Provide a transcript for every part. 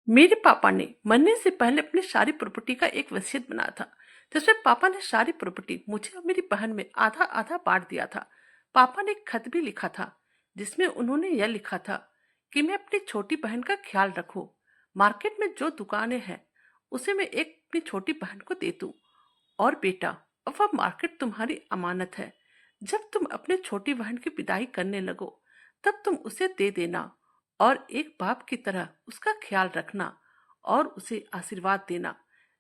मेरे पापा ने मरने से पहले अपनी सारी प्रॉपर्टी का एक वसीयत बनाया था, जिसमें पापा ने सारी प्रॉपर्टी मुझे और मेरी बहन में आधा आधा बांट दिया था। पापा ने एक खत भी लिखा था, जिसमें उन्होंने यह लिखा था कि मैं अपनी छोटी बहन का ख्याल रखूं। मार्केट में जो दुकानें हैं, उसे मैं एक अपनी छोटी बहन को दे दूं। और बेटा, अब वह मार्केट तुम्हारी अमानत है। जब तुम अपने छोटी बहन की विदाई करने लगो, तब तुम उसे दे देना और एक बाप की तरह उसका ख्याल रखना और उसे आशीर्वाद देना।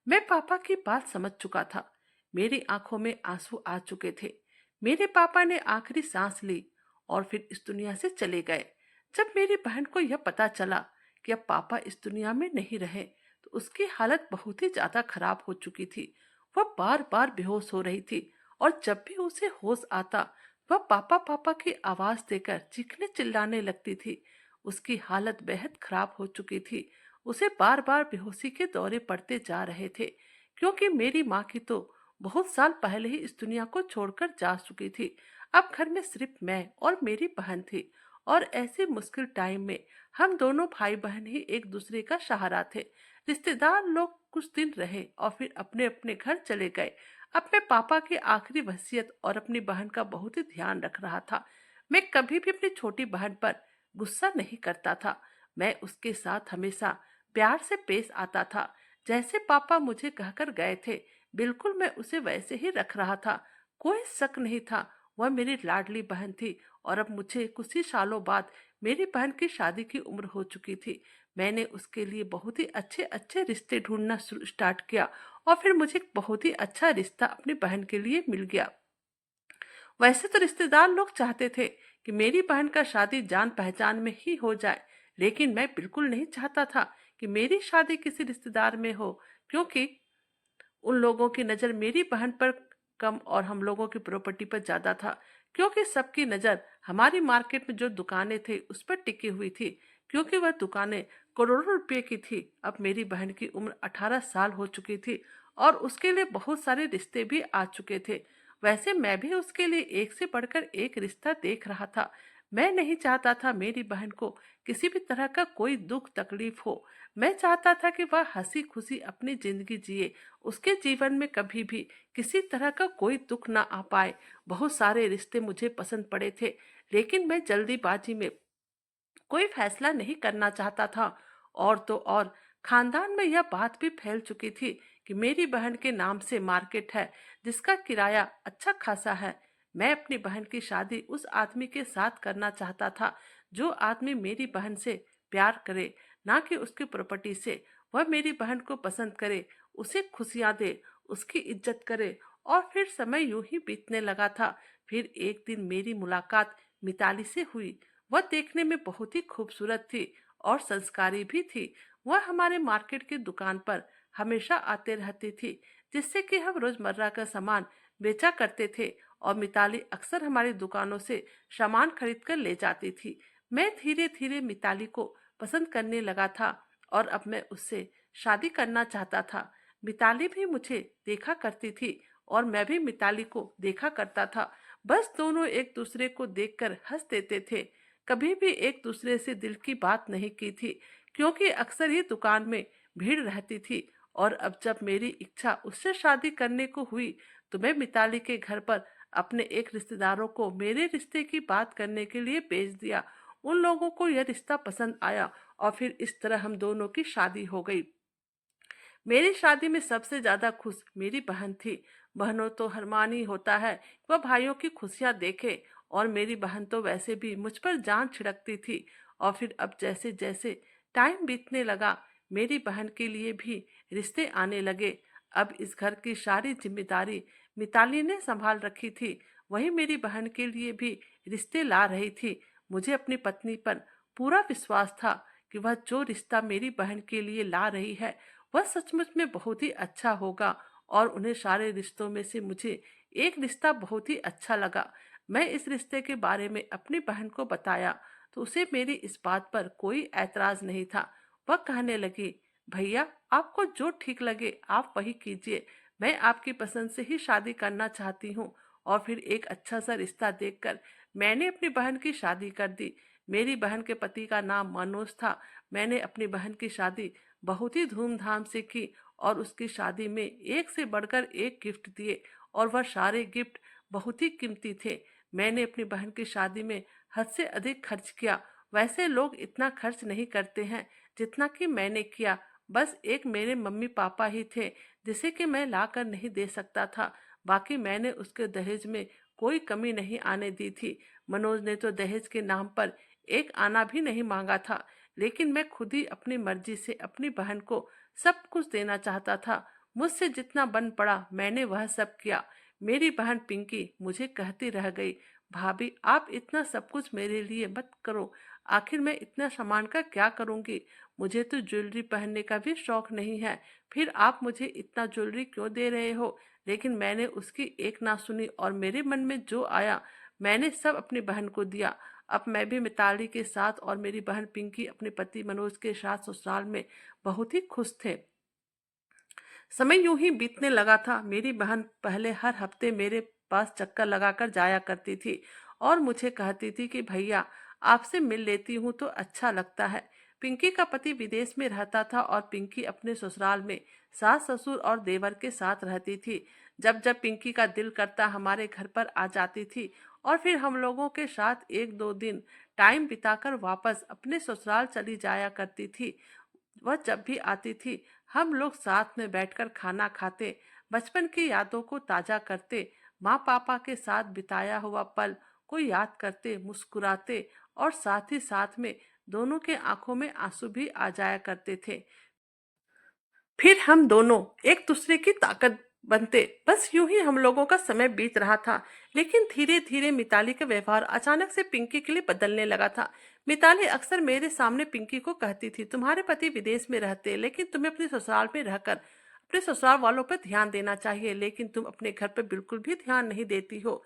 मैं पापा की बात समझ चुका था। मेरी आंखों में आंसू आ चुके थे। मेरे पापा ने आखिरी सांस ली और फिर इस दुनिया से चले गए। जब मेरी बहन को यह पता चला कि अब पापा इस दुनिया में नहीं रहे, तो उसकी हालत बहुत ही ज्यादा खराब हो चुकी थी। वह बार बार बेहोश हो रही थी और जब भी उसे होश आता, वह पापा पापा की आवाज देकर चीखने चिल्लाने लगती थी। उसकी हालत बेहद खराब हो चुकी थी। उसे बार बार बेहोशी के दौरे पड़ते जा रहे थे, क्योंकि मेरी माँ की तो बहुत साल पहले ही इस दुनिया को छोड़कर जा चुकी थी। अब घर में सिर्फ मैं और मेरी बहन थी, और ऐसे मुश्किल टाइम में हम दोनों भाई बहन ही एक दूसरे का सहारा थे। रिश्तेदार लोग कुछ दिन रहे और फिर अपने अपने घर चले गए। अब मैं पापा की आखिरी वसीयत और अपनी बहन का बहुत ही ध्यान रख रहा था। मैं कभी भी अपनी छोटी बहन पर गुस्सा नहीं करता था। मैं उसके साथ हमेशा प्यार से पेश आता था, जैसे पापा मुझे कहकर गए थे। बिल्कुल मैं उसे वैसे ही रख रहा था। कोई शक नहीं था, वह मेरी लाडली बहन थी। और अब मुझे कुछ ही सालों बाद मेरी बहन की शादी की उम्र हो चुकी थी। मैंने उसके लिए बहुत ही अच्छे अच्छे रिश्ते ढूंढना स्टार्ट किया, और फिर मुझे एक बहुत ही अच्छा रिश्ता अपनी बहन के लिए मिल गया। वैसे तो रिश्तेदार लोग चाहते थे कि मेरी बहन का शादी जान पहचान में ही हो जाए, लेकिन मैं बिल्कुल नहीं चाहता था कि मेरी शादी किसी रिश्तेदार में हो, क्योंकि उन लोगों की नज़र मेरी बहन पर कम और हम लोगों की प्रॉपर्टी पर ज्यादा था। क्योंकि सबकी नज़र हमारी मार्केट में जो दुकानें थी उस पर टिकी हुई थी, क्योंकि वह दुकानें करोड़ों रुपए की थी। अब मेरी बहन की उम्र 18 साल हो चुकी थी और उसके लिए बहुत सारे रिश्ते भी आ चुके थे। वैसे मैं भी उसके लिए एक से बढ़कर एक रिश्ता देख रहा था। मैं नहीं चाहता था मेरी बहन को किसी भी तरह का कोई दुख तकलीफ हो। मैं चाहता था कि वह हंसी खुशी अपनी जिंदगी जिए। उसके जीवन में कभी भी किसी तरह का कोई दुख ना आ पाए। बहुत सारे रिश्ते मुझे पसंद पड़े थे, लेकिन मैं जल्दीबाजी में कोई फैसला नहीं करना चाहता था। और तो और, खानदान में यह बात भी फैल चुकी थी कि मेरी बहन के नाम से मार्केट है, जिसका किराया अच्छा खासा है। मैं अपनी बहन की शादी उस आदमी के साथ करना चाहता था, जो आदमी मेरी बहन से प्यार करे, ना कि उसकी प्रॉपर्टी से। वह मेरी बहन को पसंद करे, उसे खुशियां दे, उसकी इज्जत करे। और फिर समय यूं ही बीतने लगा था। फिर एक दिन मेरी मुलाकात मिताली से हुई। वह देखने में बहुत ही खूबसूरत थी और संस्कारी भी थी। वह हमारे मार्केट की दुकान पर हमेशा आते रहती थी, जिससे कि हम रोजमर्रा का सामान बेचा करते थे। और मिताली अक्सर हमारी दुकानों से सामान खरीद कर ले जाती थी। मैं धीरे धीरे मिताली को पसंद करने लगा था और अब मैं उससे शादी करना चाहता था। मिताली भी मुझे देखा करती थी और मैं भी मिताली को देखा करता था। बस दोनों एक दूसरे को देखकर हंस देते थे। कभी भी एक दूसरे से दिल की बात नहीं की थी, क्योंकि अक्सर ही दुकान में भीड़ रहती थी। और अब जब मेरी इच्छा उससे शादी करने को हुई, तो मैं मिताली के घर पर अपने एक रिश्तेदारों को मेरे रिश्ते की बात करने के लिए भेज दिया। उन लोगों को यह रिश्ता पसंद आया और फिर इस तरह हम दोनों की शादी हो गई। मेरी शादी में सबसे ज्यादा खुश मेरी बहन थी। बहनों तो हरमान ही होता है कि वह भाइयों की खुशियां देखे, और मेरी बहन तो वैसे भी मुझ पर जान छिड़कती थी। और फिर अब जैसे जैसे टाइम बीतने लगा, मेरी बहन के लिए भी रिश्ते आने लगे। अब इस घर की सारी जिम्मेदारी मिताली ने संभाल रखी थी। वही मेरी बहन के लिए भी रिश्ते ला रही थी। मुझे अपनी पत्नी पर पूरा विश्वास था कि वह जो रिश्ता मेरी बहन के लिए ला रही है, वह सचमुच में बहुत ही अच्छा होगा। और उन्हें सारे रिश्तों में से मुझे एक रिश्ता बहुत ही अच्छा लगा। मैं इस रिश्ते के बारे में अपनी बहन को बताया, तो उसे मेरी इस बात पर कोई ऐतराज नहीं था। वह कहने लगी, भैया, आपको जो ठीक लगे आप वही कीजिए। मैं आपकी पसंद से ही शादी करना चाहती हूँ। और फिर एक अच्छा सा रिश्ता देखकर मैंने अपनी बहन की शादी कर दी। मेरी बहन के पति का नाम मनोज था। मैंने अपनी बहन की शादी बहुत ही धूमधाम से की और उसकी शादी में एक से बढ़कर एक गिफ्ट दिए और वह सारे गिफ्ट बहुत ही कीमती थे। मैंने अपनी बहन की शादी में हद से अधिक खर्च किया। वैसे लोग इतना खर्च नहीं करते हैं जितना कि मैंने किया। बस एक मेरे मम्मी पापा ही थे जिसे कि मैं ला कर नहीं दे सकता था। बाकी मैंने उसके दहेज में कोई कमी नहीं आने दी थी। मनोज ने तो दहेज के नाम पर एक आना भी नहीं मांगा था, लेकिन मैं खुद ही अपनी मर्जी से अपनी बहन को सब कुछ देना चाहता था। मुझसे जितना बन पड़ा मैंने वह सब किया। मेरी बहन पिंकी मुझे कहती रह गई, भाभी आप इतना सब कुछ मेरे लिए मत करो, आखिर मैं इतना सामान का क्या करूंगी? मुझे तो ज्वेलरी पहनने का भी शौक नहीं है, फिर आप मुझे इतना ज्वेलरी क्यों दे रहे हो? लेकिन मैंने उसकी एक ना सुनी और मेरे मन में जो आया मैंने सब अपनी बहन को दिया। अब मैं भी मिताली के साथ और मेरी बहन पिंकी अपने पति मनोज के साथ ससुराल में बहुत ही खुश थे। समय यूं ही बीतने लगा था। मेरी बहन पहले हर हफ्ते मेरे पास चक्कर लगाकर जाया करती थी और मुझे कहती थी कि भैया आपसे मिल लेती हूँ तो अच्छा लगता है। पिंकी का पति विदेश में रहता था और पिंकी अपने ससुराल में सास ससुर और देवर के साथ रहती थी। जब जब पिंकी का दिल करता हमारे घर पर आ जाती थी और फिर हम लोगों के साथ एक दो दिन टाइम बिताकर वापस अपने ससुराल चली जाया करती थी। वह जब भी आती थी हम लोग साथ में बैठकर खाना खाते, बचपन की यादों को ताजा करते, माँ पापा के साथ बिताया हुआ पल को याद करते, मुस्कुराते और साथ ही साथ में दोनों के आंखों में आंसू भी आ जाया करते थे। फिर हम दोनों एक दूसरे की ताकत बनते। बस यूं ही हम लोगों का समय बीत रहा था। लेकिन धीरे धीरे मिताली का व्यवहार अचानक से पिंकी के लिए बदलने लगा था। मिताली अक्सर मेरे सामने पिंकी को कहती थी, तुम्हारे पति विदेश में रहते लेकिन तुम्हें अपने ससुराल में रहकर अपने ससुराल वालों पर ध्यान देना चाहिए, लेकिन तुम अपने घर पर बिल्कुल भी ध्यान नहीं देती हो।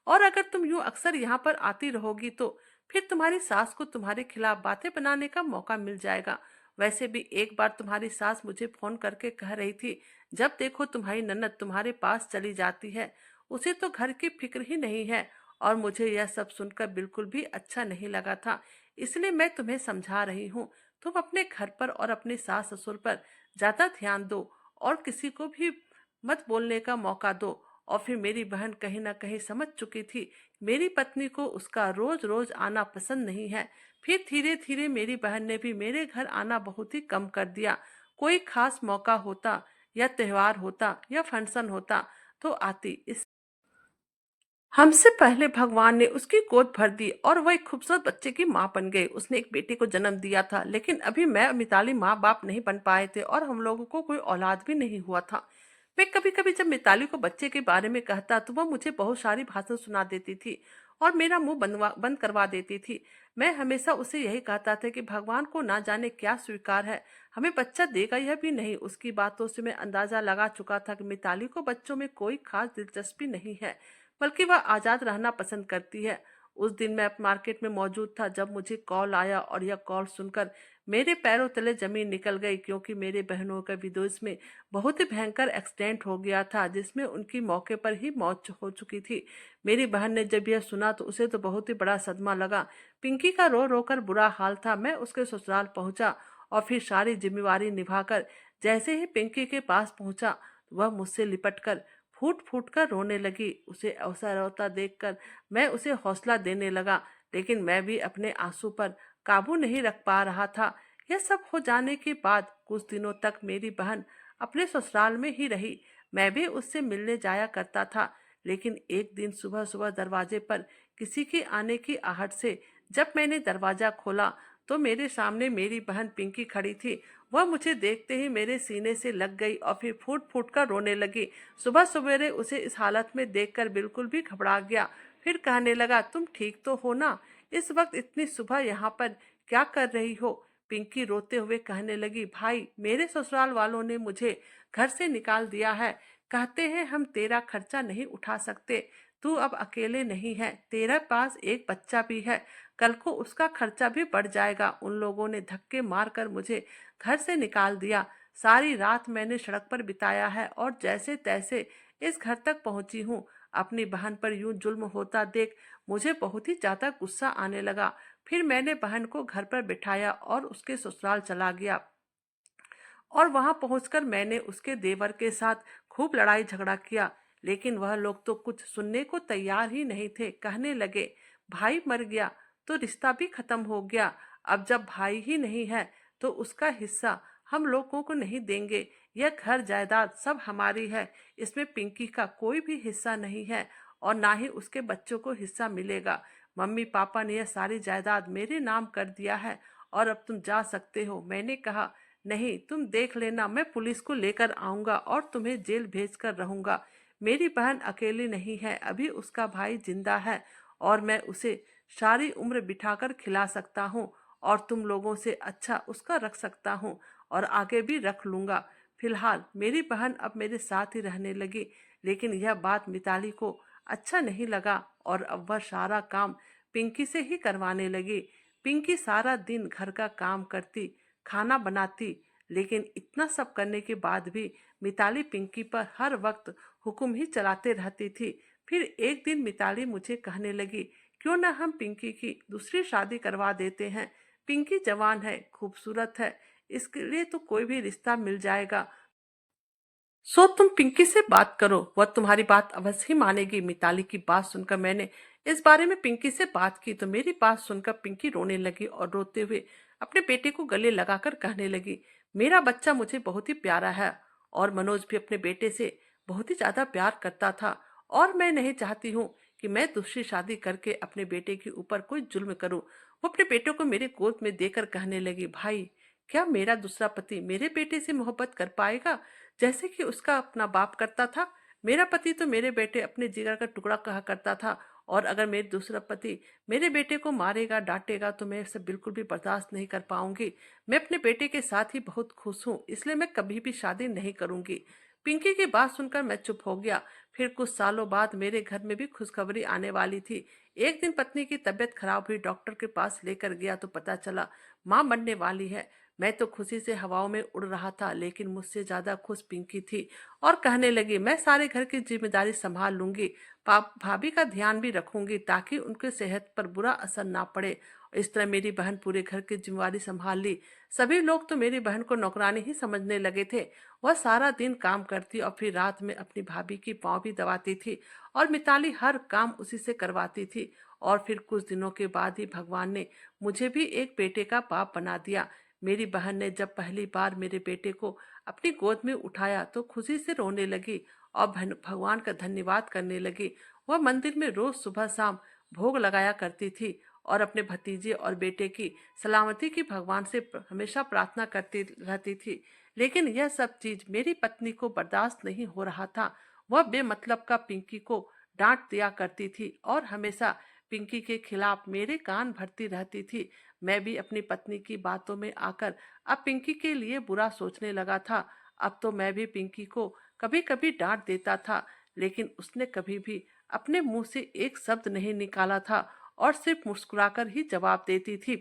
और अगर तुम यूं अक्सर यहाँ पर आती रहोगी तो फिर तुम्हारी सास को तुम्हारे खिलाफ बातें बनाने का मौका मिल जाएगा। वैसे भी एक बार तुम्हारी सास मुझे फोन करके कह रही थी, जब देखो तुम्हारी ननद तुम्हारे पास चली जाती है, उसे तो घर की फिक्र ही नहीं है। और मुझे यह सब सुनकर बिल्कुल भी अच्छा नहीं लगा था। इसलिए मैं तुम्हें समझा रही हूँ, तुम अपने घर पर और अपने सास ससुर पर ज्यादा ध्यान दो और किसी को भी मत बोलने का मौका दो। और फिर मेरी बहन कहीं ना कहीं समझ चुकी थी मेरी पत्नी को उसका रोज रोज आना पसंद नहीं है। फिर धीरे धीरे मेरी बहन ने भी मेरे घर आना बहुत ही कम कर दिया। कोई खास मौका होता या त्योहार होता या फंक्शन होता तो आती। इस हमसे पहले भगवान ने उसकी गोद भर दी और वह एक खूबसूरत बच्चे की माँ बन गई। उसने एक बेटे को जन्म दिया था, लेकिन अभी मैं और मिताली माँ बाप नहीं बन पाए थे और हम लोगों को कोई औलाद भी नहीं हुआ था। मैं कभी कभी जब मिताली को बच्चे के बारे में कहता तो वह मुझे बहुत सारी भाषण सुना देती थी और मेरा मुंह बंद करवा देती थी। मैं हमेशा उसे यही कहता था कि भगवान को ना जाने क्या स्वीकार है, हमें बच्चा देगा यह भी नहीं। उसकी बातों से मैं अंदाजा लगा चुका था कि मिताली को बच्चों में कोई खास दिलचस्पी नहीं है, बल्कि वह आजाद रहना पसंद करती है। उस दिन मैं मार्केट में मौजूद था जब मुझे कॉल आया और यह कॉल सुनकर मेरे पैरों तले जमीन निकल गई, क्योंकि मेरे बहनों का विदेश में बहुत ही भयंकर एक्सीडेंट हो गया था जिसमें उनकी मौके पर ही मौत हो चुकी थी। मेरी बहन ने जब यह सुना तो उसे तो बहुत ही बड़ा सदमा लगा। पिंकी का रो रो कर बुरा हाल था। मैं उसके ससुराल पहुंचा और फिर सारी जिम्मेवारी निभाकर जैसे ही पिंकी के पास पहुंचा वह मुझसे लिपट कर फूट फूट कर रोने लगी। उसे ऐसा रोता देखकर मैं उसे हौसला देने लगा, लेकिन मैं भी अपने आंसू पर काबू नहीं रख पा रहा था। यह सब हो जाने के बाद कुछ दिनों तक मेरी बहन अपने ससुराल में ही रही। मैं भी उससे मिलने जाया करता था, लेकिन एक दिन सुबह सुबह दरवाजे पर किसी के आने की आहट से जब मैंने दरवाजा खोला तो मेरे सामने मेरी बहन पिंकी खड़ी थी। वह मुझे देखते ही मेरे सीने से लग गई और फिर फूट फूट कर रोने लगी। सुबह सवेरे उसे इस हालत में देखकर बिल्कुल भी घबरा गया। फिर कहने लगा, तुम ठीक तो हो ना? इस वक्त इतनी सुबह यहाँ पर क्या कर रही हो? पिंकी रोते हुए कहने लगी, भाई मेरे ससुराल वालों ने मुझे घर से निकाल दिया है। कहते हैं हम तेरा खर्चा नहीं उठा सकते, तू अब अकेले नहीं है, तेरे पास एक बच्चा भी है, कल को उसका खर्चा भी बढ़ जाएगा। उन लोगों ने धक्के मारकर मुझे घर से निकाल दिया। सारी रात मैंने सड़क पर बिताया है और जैसे तैसे इस घर तक पहुंची हूँ। अपनी बहन पर यूं जुल्म होता देख मुझे बहुत ही ज्यादा गुस्सा आने लगा। फिर मैंने बहन को घर पर बिठाया और उसके ससुराल चला गया। और वहां पहुंचकर मैंने उसके देवर के साथ खूब लड़ाई झगड़ा किया, लेकिन वह लोग तो कुछ सुनने को तैयार ही नहीं थे। कहने लगे, भाई मर गया तो रिश्ता भी खत्म हो गया, अब जब भाई ही नहीं है तो उसका हिस्सा हम लोगों को नहीं देंगे। यह घर जायदाद सब हमारी है, इसमें पिंकी का कोई भी हिस्सा नहीं है और ना ही उसके बच्चों को हिस्सा मिलेगा। मम्मी पापा ने यह सारी जायदाद मेरे नाम कर दिया है और अब तुम जा सकते हो। मैंने कहा, नहीं, तुम देख लेना, मैं पुलिस को लेकर आऊंगा और तुम्हें जेल भेज कर रहूंगा। मेरी बहन अकेली नहीं है, अभी उसका भाई जिंदा है और मैं उसे सारी उम्र बिठाकर खिला सकता हूँ और तुम लोगों से अच्छा उसका रख सकता हूँ और आगे भी रख लूंगा। फिलहाल मेरी बहन अब मेरे साथ ही रहने लगी, लेकिन यह बात मिताली को अच्छा नहीं लगा और अब वह सारा काम पिंकी से ही करवाने लगी। पिंकी सारा दिन घर का काम करती, खाना बनाती, लेकिन इतना सब करने के बाद भी मिताली पिंकी पर हर वक्त हुक्म ही चलाते रहती थी। फिर एक दिन मिताली मुझे कहने लगी, क्यों ना हम पिंकी की दूसरी शादी करवा देते हैं। पिंकी जवान है, खूबसूरत है, इसके लिए तो कोई भी रिश्ता मिल जाएगा। सो तुम पिंकी से बात करो, वह तुम्हारी बात अवश्य ही मानेगी। मिताली की बात सुनकर मैंने इस बारे में पिंकी से बात की तो मेरी बात सुनकर पिंकी रोने लगी और रोते हुए अपने बेटे को गले लगाकर कहने लगी, मेरा बच्चा मुझे बहुत ही प्यारा है और मनोज भी अपने बेटे से बहुत ही ज्यादा प्यार करता था और मैं नहीं चाहती हूँ कि मैं दूसरी शादी करके अपने बेटे के ऊपर कोई जुल्म करूँ। वो अपने बेटे को मेरे गोद में देकर कहने लगी, भाई, क्या मेरा दूसरा पति मेरे बेटे से मोहब्बत कर पाएगा जैसे कि उसका अपना बाप करता था? मेरा पति तो मेरे बेटे अपने जिगर का टुकड़ा कहा करता था और अगर मेरे दूसरा पति मेरे बेटे को मारेगा, डांटेगा तो मैं इसे बिल्कुल भी बर्दाश्त नहीं कर पाऊंगी। मैं अपने बेटे के साथ ही बहुत खुश हूँ, इसलिए मैं कभी भी शादी नहीं करूंगी। पिंकी की बात सुनकर मैं चुप हो गया। फिर कुछ सालों बाद मेरे घर में भी खुशखबरी आने वाली थी। एक दिन पत्नी की तबीयत खराब हुई, डॉक्टर के पास लेकर गया तो पता चला माँ बनने वाली है। मैं तो खुशी से हवाओं में उड़ रहा था, लेकिन मुझसे ज्यादा खुश पिंकी थी और कहने लगी, मैं सारे घर की जिम्मेदारी संभाल लूंगी, भाभी का ध्यान भी रखूंगी ताकि उनके सेहत पर बुरा असर ना पड़े। इस तरह मेरी बहन पूरे घर की जिम्मेवारी संभाल ली। सभी लोग तो मेरी बहन को नौकरानी ही समझने लगे थे। वह सारा दिन काम करती और फिर रात में अपनी भाभी की पाँव भी दबाती थी और मिताली हर काम उसी से करवाती थी। और फिर कुछ दिनों के बाद ही भगवान ने मुझे भी एक बेटे का बाप बना दिया। मेरी बहन ने जब पहली बार मेरे बेटे को अपनी गोद में उठाया तो खुशी से रोने लगी और भगवान का धन्यवाद करने लगी। वह मंदिर में रोज सुबह शाम भोग लगाया करती थी और अपने भतीजे और बेटे की सलामती की भगवान से हमेशा प्रार्थना करती रहती थी। लेकिन यह सब चीज मेरी पत्नी को बर्दाश्त नहीं हो रहा था। वह बेमतलब का पिंकी को डांट दिया करती थी और हमेशा पिंकी के खिलाफ मेरे कान भरती रहती थी। मैं भी अपनी पत्नी की बातों में आकर अब पिंकी के लिए बुरा सोचने लगा था। अब तो मैं भी पिंकी को कभी कभी डांट देता था, लेकिन उसने कभी भी अपने मुंह से एक शब्द नहीं निकाला था और सिर्फ मुस्कुराकर ही जवाब देती थी।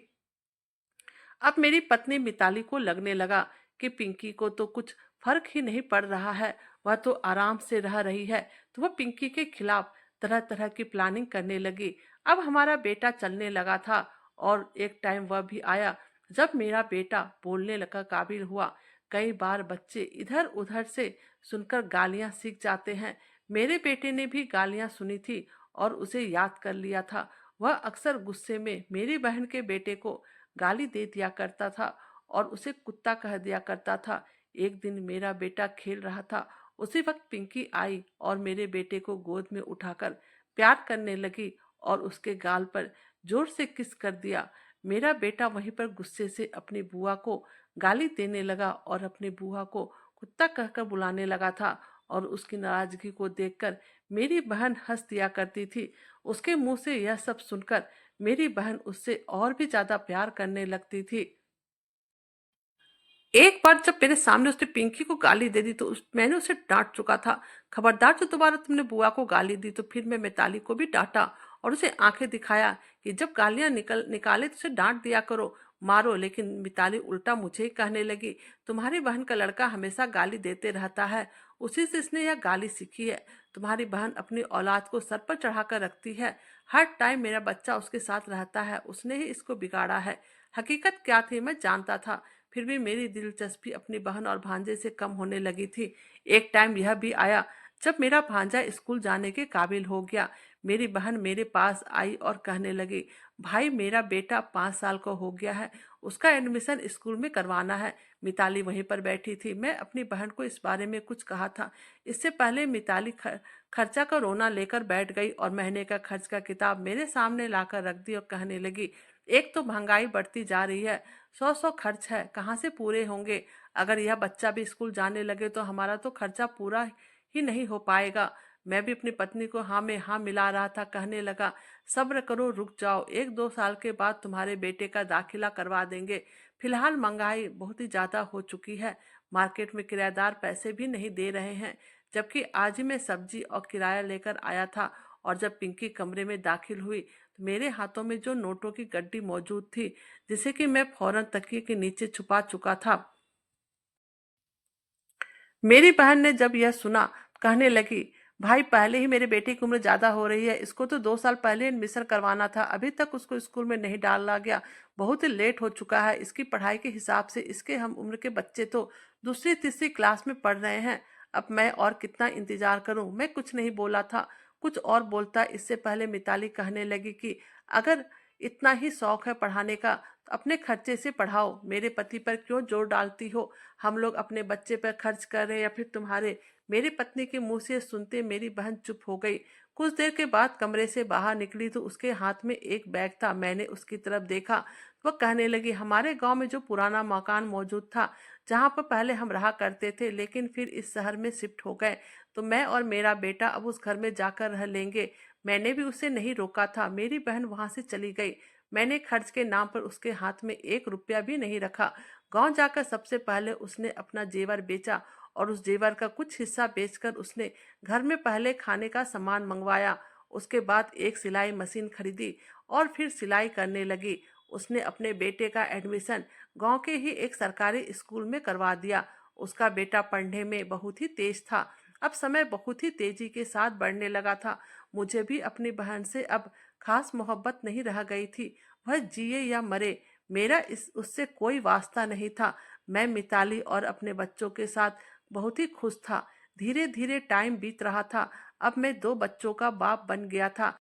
अब मेरी पत्नी मिताली को लगने लगा कि पिंकी को तो कुछ फर्क ही नहीं पड़ रहा है, वह तो आराम से रह रही है, तो वह पिंकी के खिलाफ तरह तरह की प्लानिंग करने लगी। अब हमारा बेटा चलने लगा था और एक टाइम वह भी आया जब मेरा बेटा बोलने लगा काबिल हुआ। कई बार बच्चे इधर उधर से सुनकर गालियां सीख जाते हैं। मेरे बेटे ने भी गालियां सुनी थी और उसे याद कर लिया था। वह अक्सर गुस्से में मेरी बहन के बेटे को गाली दे दिया करता था और उसे कुत्ता कह दिया करता था। एक दिन मेरा बेटा खेल रहा था, उसी वक्त पिंकी आई और मेरे बेटे को गोद में उठाकर प्यार करने लगी और उसके गाल पर जोर से किस कर दिया। मेरा बेटा वहीं पर गुस्से से अपनी बुआ को गाली देने लगा और अपनी बुआ को कुत्ता कहकर बुलाने लगा था और उसकी नाराजगी को देखकर मेरी बहन हंस दिया करती थी। उसके मुंह से यह सब सुनकर मेरी बहन उससे और भी ज्यादा प्यार करने लगती थी। एक बार जब मेरे सामने उसने पिंकी को गाली दे दी तो मैंने उसे डांट चुका था, खबरदार जो दोबारा तुमने बुआ को गाली दी तो फिर मैं मिताली को भी डांटा और उसे आंखें दिखाया कि जब गालियां निकाले तो उसे डांट दिया करो, मारो। लेकिन मिताली उल्टा मुझे ही कहने लगी, तुम्हारी बहन का लड़का हमेशा गाली देते रहता है, उसी से इसने यह गाली सीखी है। तुम्हारी बहन अपनी औलाद को सर पर चढ़ाकर रखती है, हर टाइम मेरा बच्चा उसके साथ रहता है, उसने ही इसको बिगाड़ा है। हकीकत क्या थी मैं जानता था। फिर भी मेरी दिलचस्पी अपनी बहन और भांजे से कम होने लगी थी। एक टाइम यह भी आया जब मेरा भांजा स्कूल जाने के काबिल हो गया। मेरी बहन मेरे पास आई और कहने लगी, भाई मेरा बेटा 5 साल का हो गया है, उसका एडमिशन स्कूल में करवाना है। मिताली वहीं पर बैठी थी। मैं अपनी बहन को इस बारे में कुछ कहा था, इससे पहले मिताली खर्चा का रोना लेकर बैठ गई और महीने का खर्च का किताब मेरे सामने लाकर रख दी और कहने लगी, एक तो महंगाई बढ़ती जा रही है, 100 खर्च है, कहाँ से पूरे होंगे। अगर यह बच्चा भी स्कूल जाने लगे तो हमारा तो खर्चा पूरा ही नहीं हो पाएगा। मैं भी अपनी पत्नी को हाँ में हाँ मिला रहा था। कहने लगा, सब्र करो, रुक जाओ, 1-2 साल के बाद तुम्हारे बेटे का दाखिला करवा देंगे। फिलहाल महंगाई बहुत ही ज्यादा हो चुकी है, मार्केट में किराएदार पैसे भी नहीं दे रहे हैं। जबकि आज ही मैं सब्जी और किराया लेकर आया था और जब पिंकी कमरे में दाखिल हुई तो मेरे हाथों में जो नोटों की गड्डी मौजूद थी, जिसे कि मैं फौरन तकिए के नीचे छुपा चुका था। मेरी बहन ने जब यह सुना, कहने लगी, भाई पहले ही मेरे बेटे की उम्र ज्यादा हो रही है, इसको तो 2 साल पहले एडमिशन करवाना था, अभी तक उसको स्कूल में नहीं डाला गया, बहुत ही लेट हो चुका है। इसकी पढ़ाई के हिसाब से इसके हम उम्र के बच्चे तो दूसरी तीसरी क्लास में पढ़ रहे हैं। अब मैं और कितना इंतजार करूं। मैं कुछ नहीं बोला था। कुछ और बोलता इससे पहले मिताली कहने लगी कि अगर इतना ही शौक है पढ़ाने का तो अपने खर्चे से पढ़ाओ, मेरे पति पर क्यों जोर डालती हो। हम लोग अपने बच्चे पर खर्च कर रहे हैं या फिर तुम्हारे। मेरी पत्नी के मुंह से सुनते मेरी बहन चुप हो गई। कुछ देर के बाद कमरे से बाहर निकली तो उसके हाथ में एक बैग था। मैंने उसकी तरफ देखा। वह कहने लगी, हमारे गांव में जो पुराना मकान मौजूद था, जहां पर पहले हम रहा करते थे, लेकिन फिर इस शहर में शिफ्ट हो गए, तो मैं और मेरा बेटा अब उस घर में जाकर रह लेंगे। मैंने भी उसे नहीं रोका था, मेरी बहन वहां से चली गई। मैंने खर्च के नाम पर उसके हाथ में 1 रुपया भी नहीं रखा। गांव जाकर सबसे पहले उसने अपना जेवर बेचा और उस जेवर का कुछ हिस्सा बेचकर उसने घर में पहले खाने का सामान मंगवाया। उसके बाद एक सिलाई मशीन खरीदी और फिर सिलाई करने लगी। उसने अपने बेटे का एडमिशन गांव के ही एक सरकारी स्कूल में करवा दिया। उसका बेटा पढ़ने में बहुत ही तेज था। अब समय बहुत ही तेजी के साथ बढ़ने लगा था। मुझे भी अपनी बहन से अब खास मोहब्बत नहीं रह गई थी। वह जिए या मरे, मेरा इस उससे कोई वास्ता नहीं था। मैं मिताली और अपने बच्चों के साथ बहुत ही खुश था। धीरे धीरे टाइम बीत रहा था। अब मैं 2 बच्चों का बाप बन गया था।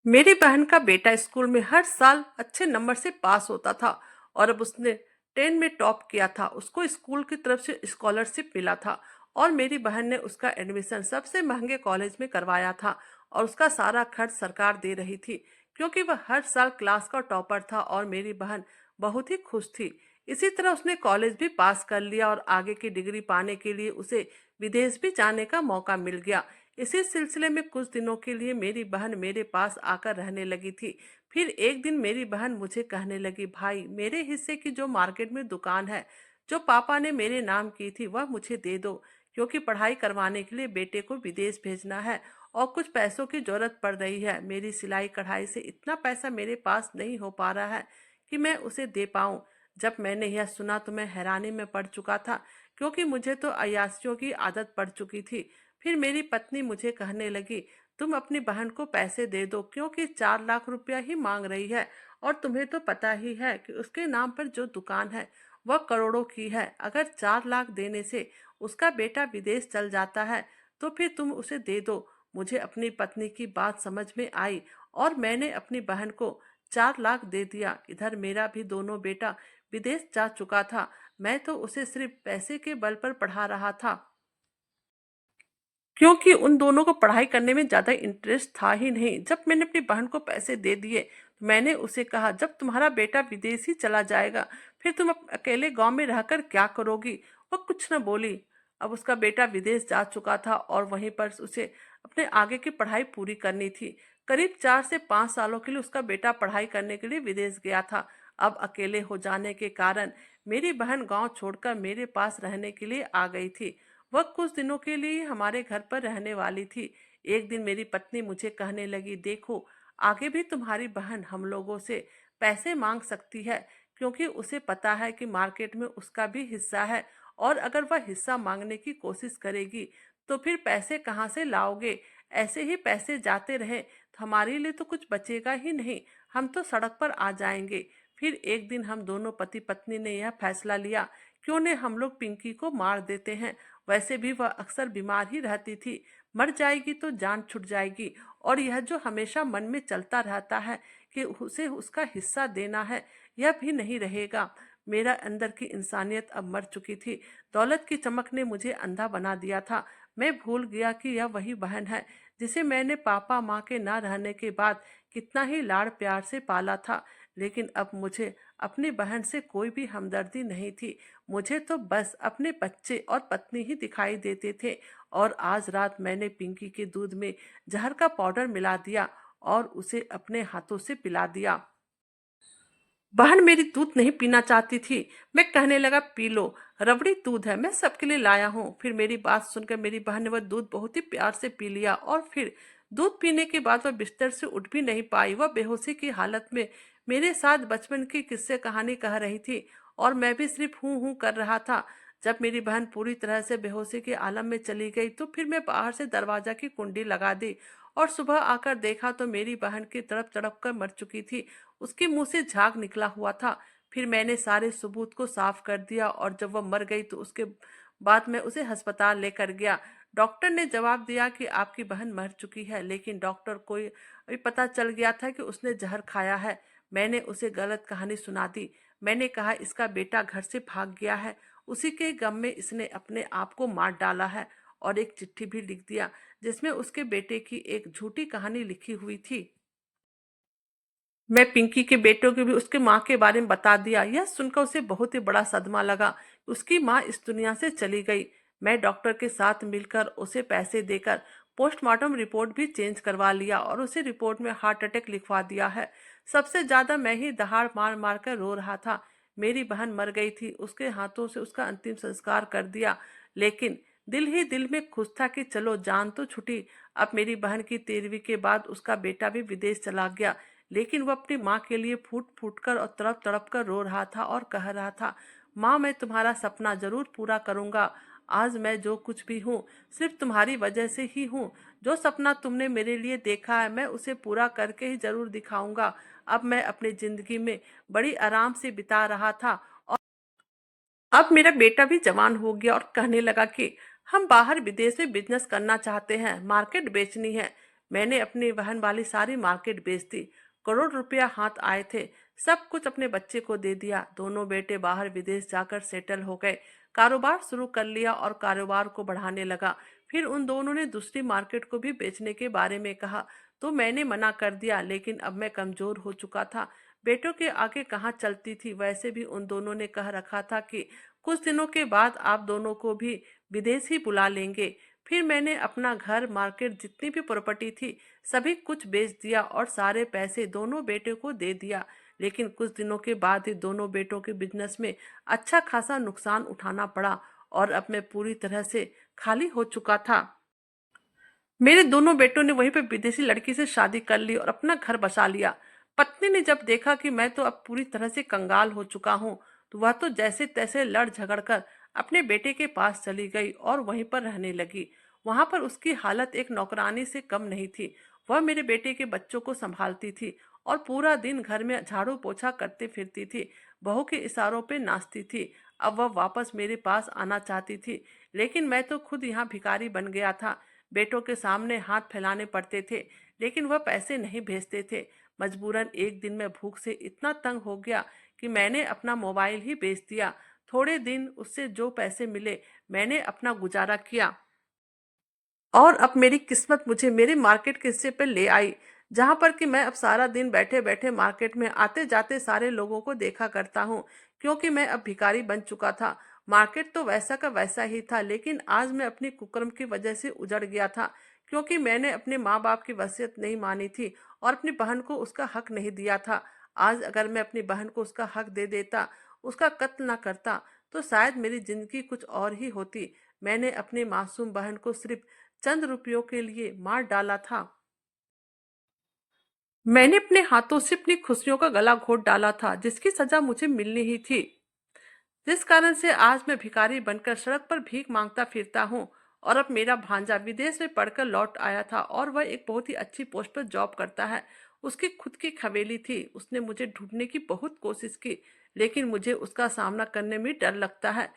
मेरी बहन का बेटा स्कूल में हर साल अच्छे नंबर से पास होता था और अब उसने 10 में टॉप किया था। उसको स्कूल की तरफ से स्कॉलरशिप मिला था और मेरी बहन ने उसका एडमिशन सबसे महंगे कॉलेज में करवाया था और उसका सारा खर्च सरकार दे रही थी, क्योंकि वह हर साल क्लास का टॉपर था और मेरी बहन बहुत ही खुश थी। इसी तरह उसने कॉलेज भी पास कर लिया और आगे की डिग्री पाने के लिए उसे विदेश भी जाने का मौका मिल गया। इसी सिलसिले में कुछ दिनों के लिए मेरी बहन मेरे पास आकर रहने लगी थी। फिर एक दिन मेरी बहन मुझे कहने लगी, भाई मेरे हिस्से की जो मार्केट में दुकान है, जो पापा ने मेरे नाम की थी, वह मुझे दे दो, क्योंकि पढ़ाई करवाने के लिए बेटे को विदेश भेजना है और कुछ पैसों की जरूरत पड़ रही है। मेरी सिलाई कढ़ाई से इतना पैसा मेरे पास नहीं हो पा रहा है कि मैं उसे दे पाऊं। जब मैंने यह सुना तो मैं हैरानी में पड़ चुका था, क्योंकि मुझे तो अय्याशियों की आदत पड़ चुकी थी। फिर मेरी पत्नी मुझे कहने लगी, तुम अपनी बहन को पैसे दे दो, क्योंकि 4 लाख रुपया ही मांग रही है और तुम्हें तो पता ही है कि उसके नाम पर जो दुकान है वह करोड़ों की है। अगर 4 लाख देने से उसका बेटा विदेश चल जाता है तो फिर तुम उसे दे दो। मुझे अपनी पत्नी की बात समझ में आई और मैंने अपनी बहन को 4 लाख दे दिया। इधर मेरा भी दोनों बेटा विदेश जा चुका था। मैं तो उसे सिर्फ पैसे के बल पर पढ़ा रहा था, क्योंकि उन दोनों को पढ़ाई करने में ज्यादा इंटरेस्ट था ही नहीं। जब मैंने अपनी बहन को पैसे दे दिए तो मैंने उसे कहा, जब तुम्हारा बेटा विदेश ही चला जाएगा फिर तुम अकेले गांव में रहकर क्या करोगी। वह कुछ न बोली। अब उसका बेटा विदेश जा चुका था और वहीं पर उसे अपने आगे की पढ़ाई पूरी करनी थी। करीब 4 से 5 सालों के लिए उसका बेटा पढ़ाई करने के लिए विदेश गया था। अब अकेले हो जाने के कारण मेरी बहन गांव छोड़कर मेरे पास रहने के लिए आ गई थी। वह कुछ दिनों के लिए हमारे घर पर रहने वाली थी। एक दिन मेरी पत्नी मुझे कहने लगी, देखो आगे भी तुम्हारी बहन हम लोगों से पैसे मांग सकती है, क्योंकि उसे पता है कि मार्केट में उसका भी हिस्सा है और अगर वह हिस्सा मांगने की कोशिश करेगी तो फिर पैसे कहाँ से लाओगे। ऐसे ही पैसे जाते रहे तो हमारे लिए तो कुछ बचेगा ही नहीं, हम तो सड़क पर आ जाएंगे। फिर एक दिन हम दोनों पति पत्नी ने यह फैसला लिया, क्यों न हम लोग पिंकी को मार देते हैं। वैसे भी वह अक्सर बीमार ही रहती थी, मर जाएगी तो जान छूट जाएगी। और यह जो हमेशा मन में चलता रहता है कि उसे उसका हिस्सा देना है, यह भी नहीं रहेगा। मेरा अंदर की इंसानियत अब मर चुकी थी। दौलत की चमक ने मुझे अंधा बना दिया था। मैं भूल गया कि यह वही बहन है जिसे मैंने पापा माँ के ना रहने के बाद कितना ही लाड़ प्यार से पाला था। लेकिन अब मुझे अपनी बहन से कोई भी हमदर्दी नहीं थी। मुझे तो बस अपने बच्चे और पत्नी ही दिखाई देते थे। और आज रात मैंने पिंकी के दूध में जहर का पाउडर मिला दिया और उसे अपने हाथों से पिला दिया। बहन मेरी दूध नहीं पीना चाहती थी। मैं कहने लगा, पी लो, रबड़ी दूध है, मैं सबके लिए लाया हूँ। फिर मेरी बात सुनकर मेरी बहन ने वह दूध बहुत ही प्यार से पी लिया और फिर दूध पीने के बाद वह बिस्तर से उठ भी नहीं पाई। वह बेहोशी की हालत में मेरे साथ बचपन की किस्से कहानी कह रही थी और मैं भी सिर्फ हूँ हूँ कर रहा था। जब मेरी बहन पूरी तरह से बेहोशी के आलम में चली गई तो फिर मैं बाहर से दरवाजा की कुंडी लगा दी और सुबह आकर देखा तो मेरी बहन की तड़प तड़प कर मर चुकी थी। उसके मुंह से झाग निकला हुआ था। फिर मैंने सारे सबूत को साफ कर दिया और जब वह मर गई तो उसके बाद मैं उसे अस्पताल लेकर गया। डॉक्टर ने जवाब दिया कि आपकी बहन मर चुकी है, लेकिन डॉक्टर को अभी पता चल गया था कि उसने जहर खाया है। मैंने उसे गलत कहानी सुना दी। मैंने कहा इसका बेटा घर से भाग गया है, उसी के गम में इसने अपने आप को मार डाला है। और एक चिट्ठी भी लिख दिया जिसमें उसके बेटे की एक झूठी कहानी लिखी हुई थी। मैं पिंकी के बेटों को भी उसके माँ के बारे में बता दिया। यह सुनकर उसे बहुत ही बड़ा सदमा लगा। उसकी माँ इस दुनिया से चली गई। मैं डॉक्टर के साथ मिलकर उसे पैसे देकर पोस्टमार्टम रिपोर्ट भी चेंज करवा लिया और उसे रिपोर्ट में हार्ट अटैक लिखवा दिया है। सबसे ज्यादा मैं ही दहाड़ मार मार कर रो रहा था। मेरी बहन मर गई थी, उसके हाथों से उसका अंतिम संस्कार कर दिया, लेकिन दिल ही दिल में खुश था कि चलो जान तो छुटी। अब मेरी बहन की 13वीं के बाद उसका बेटा भी विदेश चला गया, लेकिन वह अपनी माँ के लिए फूट फूट कर और तड़प तड़प कर रो रहा था और कह रहा था, माँ मैं तुम्हारा सपना जरूर पूरा करूंगा। आज मैं जो कुछ भी हूँ सिर्फ तुम्हारी वजह से ही हूँ। जो सपना तुमने मेरे लिए देखा है मैं उसे पूरा करके ही जरूर दिखाऊंगा। अब मैं अपनी जिंदगी में बड़ी आराम से बिता रहा था और अब मेरा बेटा भी जवान हो गया और कहने लगा कि हम बाहर विदेश में बिजनेस करना चाहते हैं, मार्केट बेचनी है। मैंने अपनी बहन वाली सारी मार्केट बेच दी। करोड़ रुपया हाथ आए थे। सब कुछ अपने बच्चे को दे दिया। दोनों बेटे बाहर विदेश जाकर सेटल हो गए। कारोबार शुरू कर लिया और कारोबार को बढ़ाने लगा। फिर उन दोनों ने दूसरी मार्केट को भी बेचने के बारे में कहा तो मैंने मना कर दिया, लेकिन अब मैं कमजोर हो चुका था। बेटों के आगे कहाँ चलती थी। वैसे भी उन दोनों ने कह रखा था कि कुछ दिनों के बाद आप दोनों को भी विदेश ही बुला लेंगे। फिर मैंने अपना घर, मार्केट, जितनी भी प्रॉपर्टी थी सभी कुछ बेच दिया और सारे पैसे दोनों बेटों को दे दिया। लेकिन कुछ दिनों के बाद ही दोनों बेटों के बिजनेस में अच्छा खासा नुकसान उठाना पड़ा और अब मैं पूरी तरह से खाली हो चुका था। मेरे दोनों बेटों ने वहीं पे विदेशी लड़की से शादी कर ली और अपना घर बसा लिया। पत्नी ने जब देखा कि मैं तो अब पूरी तरह से कंगाल हो चुका हूँ तो वह तो जैसे तैसे लड़ झगड़ कर अपने बेटे के पास चली गई और वहीं पर रहने लगी। वहां पर उसकी हालत एक नौकरानी से कम नहीं थी। वह मेरे बेटे के बच्चों को संभालती थी और पूरा दिन घर में झाड़ू पोछा करती फिरती थी। बहू के इशारों पे नाचती थी। अब वह वापस मेरे पास आना चाहती थी, लेकिन मैं तो खुद यहाँ भिखारी बन गया था। बेटों के सामने हाथ फैलाने पड़ते थे, लेकिन वह पैसे नहीं भेजते थे। मजबूरन एक दिन मैं भूख से इतना तंग हो गया कि मैंने अपना मोबाइल ही बेच दिया। थोड़े दिन उससे जो पैसे मिले मैंने अपना गुजारा किया और अब मेरी किस्मत मुझे मेरे मार्केट के हिस्से पर ले आई, जहां पर कि मैं अब सारा दिन बैठे बैठे मार्केट में आते जाते सारे लोगों को देखा करता हूँ, क्योंकि मैं अब भिखारी बन चुका था। मार्केट तो वैसा का वैसा ही था, लेकिन आज मैं अपनी कुकर्म की वजह से उजड़ गया था, क्योंकि मैंने अपने माँ बाप की वसीयत नहीं मानी थी और अपनी बहन को उसका हक नहीं दिया था। आज अगर मैं अपनी बहन को उसका हक दे देता, उसका कत्ल ना करता, तो शायद मेरी जिंदगी कुछ और ही होती। मैंने अपनी मासूम बहन को सिर्फ चंद रुपयों के लिए मार डाला था। मैंने अपने हाथों से अपनी खुशियों का गला घोट डाला था, जिसकी सजा मुझे मिलनी ही थी। जिस कारण से आज मैं भिखारी बनकर सड़क पर भीख मांगता फिरता हूँ। और अब मेरा भांजा विदेश में पढ़कर लौट आया था और वह एक बहुत ही अच्छी पोस्ट पर जॉब करता है। उसकी खुद की हवेली थी। उसने मुझे ढूंढने की बहुत कोशिश की, लेकिन मुझे उसका सामना करने में डर लगता है,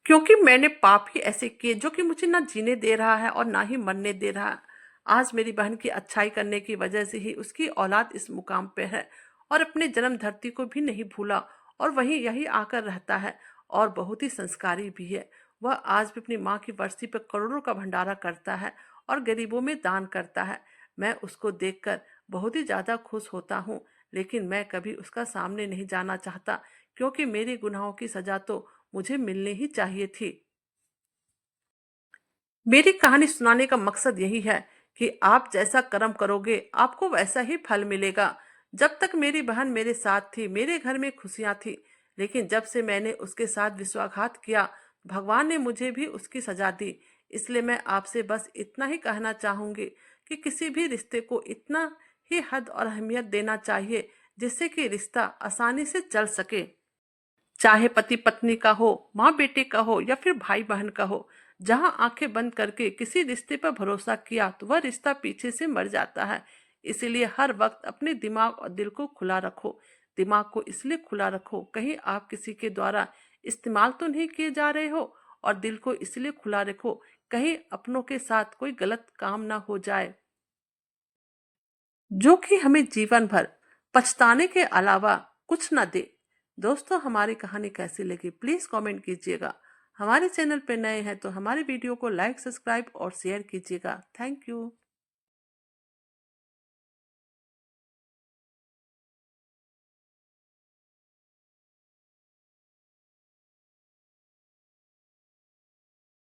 क्योंकि मैंने पाप ही ऐसे किए जो कि मुझे ना जीने दे रहा है और ना ही मरने दे रहा है। आज मेरी बहन की अच्छाई करने की वजह से ही उसकी औलाद इस मुकाम पे है, और अपने जन्म धरती को भी नहीं भूला, और वहीं यही आकर रहता है, और बहुत ही संस्कारी भी है। वह आज भी अपनी माँ की बरसी पर करोड़ों का भंडारा करता है और गरीबों में दान करता है। मैं उसको देखकर बहुत ही ज्यादा खुश होता हूँ, लेकिन मैं कभी उसका सामने नहीं जाना चाहता, क्योंकि मेरे गुनाहों की सजा तो मुझे मिलनी ही चाहिए थी। मेरी कहानी सुनाने का मकसद यही है कि आप जैसा कर्म करोगे आपको वैसा ही फल मिलेगा। जब तक मेरी बहन मेरे साथ थी मेरे घर में खुशियां थी, लेकिन जब से मैंने उसके साथ विश्वासघात किया, भगवान ने मुझे भी उसकी सजा दी। इसलिए मैं आपसे बस इतना ही कहना चाहूंगी कि किसी भी रिश्ते को इतना ही हद और अहमियत देना चाहिए, जिससे कि रिश्ता आसानी से चल सके। चाहे पति पत्नी का हो, माँ बेटे का हो, या फिर भाई बहन का हो। जहां आंखें बंद करके किसी रिश्ते पर भरोसा किया तो वह रिश्ता पीछे से मर जाता है। इसीलिए हर वक्त अपने दिमाग और दिल को खुला रखो। दिमाग को इसलिए खुला रखो, कहीं आप किसी के द्वारा इस्तेमाल तो नहीं किए जा रहे हो, और दिल को इसलिए खुला रखो, कहीं अपनों के साथ कोई गलत काम ना हो जाए, जो कि हमें जीवन भर पछताने के अलावा कुछ न दे। दोस्तों, हमारी कहानी कैसी लगी प्लीज कमेंट कीजिएगा। हमारे चैनल पर नए हैं तो हमारे वीडियो को लाइक, सब्सक्राइब और शेयर कीजिएगा। Thank you.